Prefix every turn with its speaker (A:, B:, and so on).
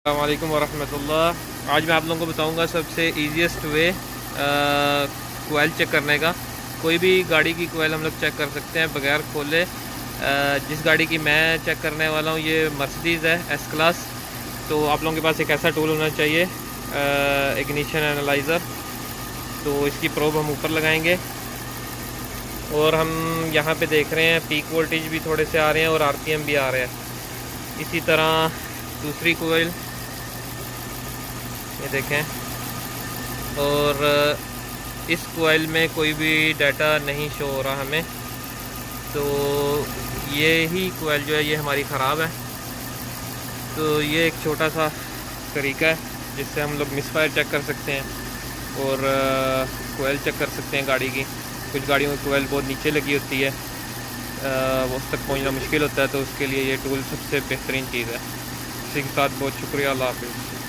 A: अस्सलाम वालेकुम वरहमतुल्लाह। आज मैं आप लोगों को बताऊंगा सबसे ईजीएस्ट वे कोयल चेक करने का। कोई भी गाड़ी की कोयल हम लोग चेक कर सकते हैं बगैर खोले। जिस गाड़ी की मैं चेक करने वाला हूँ ये मर्सिडीज़ है एस क्लास। तो आप लोगों के पास एक ऐसा टूल होना चाहिए, इग्निशन एनालाइज़र। तो इसकी प्रोब हम ऊपर लगाएंगे और हम यहाँ पे देख रहे हैं पीक वोल्टेज भी थोड़े से आ रहे हैं और आरपीएम भी आ रहे हैं। इसी तरह दूसरी कोयल ये देखें, और इस कोयल में कोई भी डाटा नहीं शो हो रहा हमें। तो ये ही कोयल जो है ये हमारी ख़राब है। तो ये एक छोटा सा तरीका है जिससे हम लोग मिसफायर चेक कर सकते हैं और कोयल चेक कर सकते हैं गाड़ी की। कुछ गाड़ियों में कोयल बहुत नीचे लगी होती है, वो उस तक पहुंचना मुश्किल होता है, तो उसके लिए ये टूल सबसे बेहतरीन चीज़ है। इसी के साथ बहुत शुक्रिया, अल्लाह हाफ़िज़।